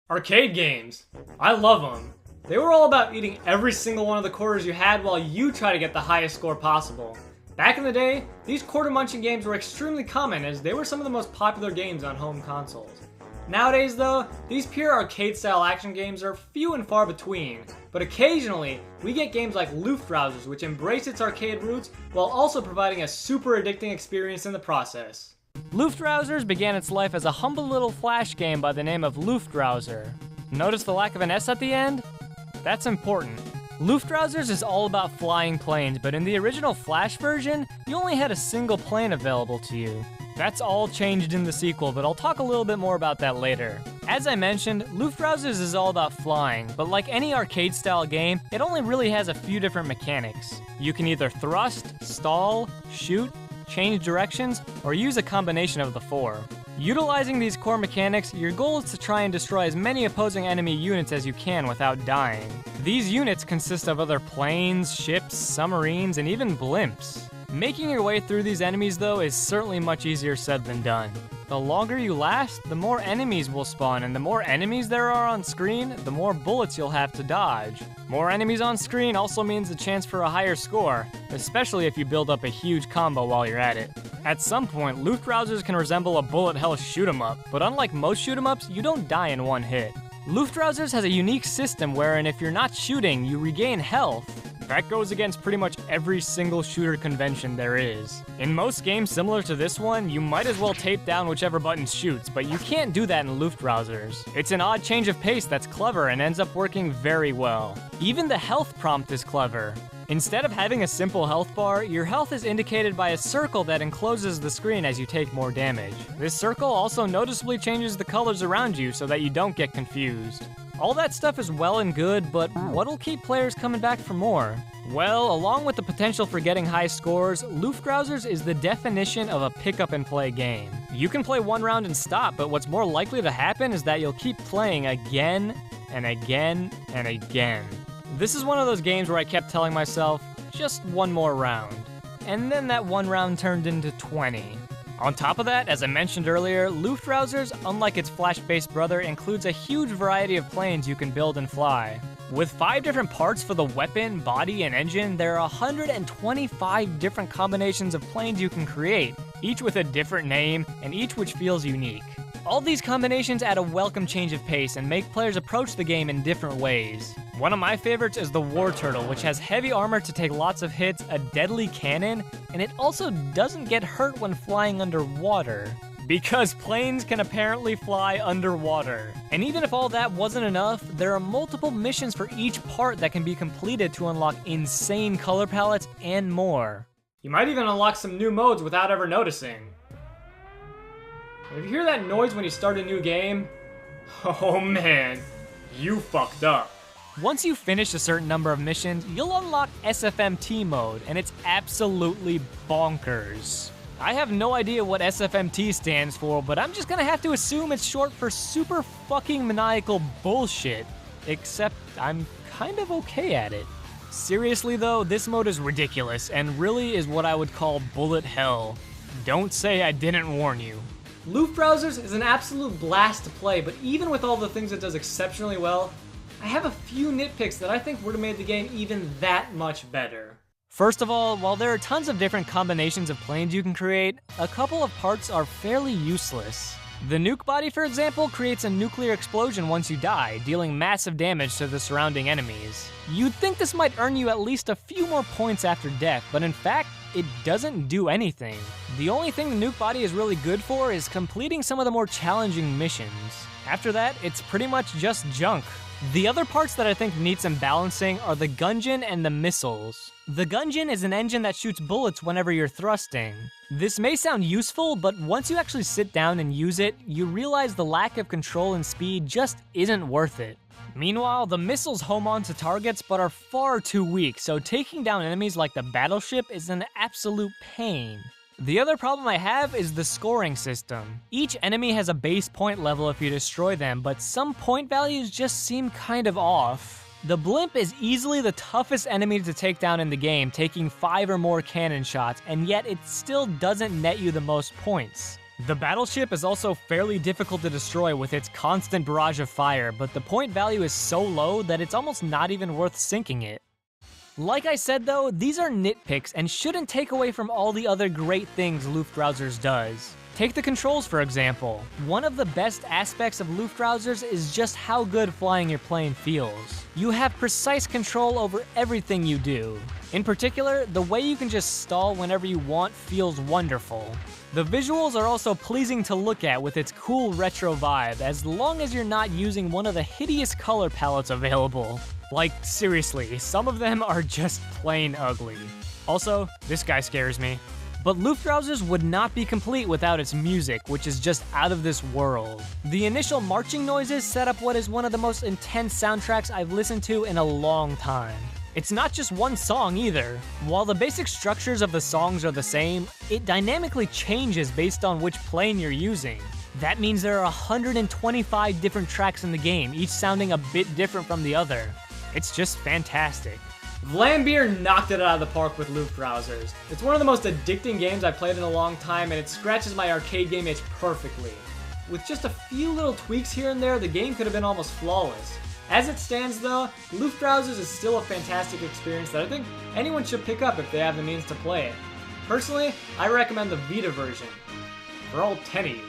Arcade games. I love them. They were all about eating every single one of the quarters you had while you try to get the highest score possible. Back in the day, these quarter munching games were extremely common as they were some of the most popular games on home consoles. Nowadays though, these pure arcade style action games are few and far between, but occasionally we get games like Luftrausers which embrace its arcade roots while also providing a super addicting experience in the process. Luftrausers began its life as a humble little flash game by the name of Luftrauser. Notice the lack of an S at the end? That's important. Luftrausers is all about flying planes, but in the original Flash version, you only had a single plane available to you. That's all changed in the sequel, but I'll talk a little bit more about that later. As I mentioned, Luftrausers is all about flying, but like any arcade-style game, it only really has a few different mechanics. You can either thrust, stall, shoot, change directions, or use a combination of the four. Utilizing these core mechanics, your goal is to try and destroy as many opposing enemy units as you can without dying. These units consist of other planes, ships, submarines, and even blimps. Making your way through these enemies though is certainly much easier said than done. The longer you last, the more enemies will spawn, and the more enemies there are on screen, the more bullets you'll have to dodge. More enemies on screen also means a chance for a higher score, especially if you build up a huge combo while you're at it. At some point, Luftrausers can resemble a bullet hell shoot 'em up, but unlike most shoot 'em ups, you don't die in one hit. Luftrausers has a unique system wherein if you're not shooting, you regain health. That goes against pretty much every single shooter convention there is. In most games similar to this one, you might as well tape down whichever button shoots, but you can't do that in Luftrausers. It's an odd change of pace that's clever and ends up working very well. Even the health prompt is clever. Instead of having a simple health bar, your health is indicated by a circle that encloses the screen as you take more damage. This circle also noticeably changes the colors around you so that you don't get confused. All that stuff is well and good, but what'll keep players coming back for more? Well, along with the potential for getting high scores, Luftrausers is the definition of a pick-up-and-play game. You can play one round and stop, but what's more likely to happen is that you'll keep playing again and again and again. This is one of those games where I kept telling myself, just one more round. And then that one round turned into 20. On top of that, as I mentioned earlier, Luftrausers, unlike its Flash-based brother, includes a huge variety of planes you can build and fly. With 5 different parts for the weapon, body, and engine, there are 125 different combinations of planes you can create, each with a different name, and each which feels unique. All these combinations add a welcome change of pace and make players approach the game in different ways. One of my favorites is the War Turtle, which has heavy armor to take lots of hits, a deadly cannon, and it also doesn't get hurt when flying underwater. Because planes can apparently fly underwater. And even if all that wasn't enough, there are multiple missions for each part that can be completed to unlock insane color palettes and more. You might even unlock some new modes without ever noticing. If you hear that noise when you start a new game, oh man, you fucked up. Once you finish a certain number of missions, you'll unlock SFMT mode, and it's absolutely bonkers. I have no idea what SFMT stands for, but I'm just gonna have to assume it's short for super fucking maniacal bullshit. Except I'm kind of okay at it. Seriously though, this mode is ridiculous, and really is what I would call bullet hell. Don't say I didn't warn you. Luftrausers is an absolute blast to play, but even with all the things it does exceptionally well, I have a few nitpicks that I think would have made the game even that much better. First of all, while there are tons of different combinations of planes you can create, a couple of parts are fairly useless. The nuke body, for example, creates a nuclear explosion once you die, dealing massive damage to the surrounding enemies. You'd think this might earn you at least a few more points after death, but in fact, it doesn't do anything. The only thing the nuke body is really good for is completing some of the more challenging missions. After that, it's pretty much just junk. The other parts that I think need some balancing are the Gungeon and the missiles. The Gungeon is an engine that shoots bullets whenever you're thrusting. This may sound useful, but once you actually sit down and use it, you realize the lack of control and speed just isn't worth it. Meanwhile, the missiles home onto targets but are far too weak, so taking down enemies like the battleship is an absolute pain. The other problem I have is the scoring system. Each enemy has a base point level if you destroy them, but some point values just seem kind of off. The blimp is easily the toughest enemy to take down in the game, taking 5 or more cannon shots, and yet it still doesn't net you the most points. The battleship is also fairly difficult to destroy with its constant barrage of fire, but the point value is so low that it's almost not even worth sinking it. Like I said though, these are nitpicks and shouldn't take away from all the other great things Luftrausers does. Take the controls for example. One of the best aspects of Luftrausers is just how good flying your plane feels. You have precise control over everything you do. In particular, the way you can just stall whenever you want feels wonderful. The visuals are also pleasing to look at with its cool retro vibe, as long as you're not using one of the hideous color palettes available. Like, seriously, some of them are just plain ugly. Also, this guy scares me. But Luftrausers would not be complete without its music, which is just out of this world. The initial marching noises set up what is one of the most intense soundtracks I've listened to in a long time. It's not just one song either. While the basic structures of the songs are the same, it dynamically changes based on which plane you're using. That means there are 125 different tracks in the game, each sounding a bit different from the other. It's just fantastic. Vlambeer knocked it out of the park with Luftrausers. It's one of the most addicting games I've played in a long time, and it scratches my arcade game itch perfectly. With just a few little tweaks here and there, the game could have been almost flawless. As it stands though, Luftrausers is still a fantastic experience that I think anyone should pick up if they have the means to play it. Personally, I recommend the Vita version, for all 10 of you.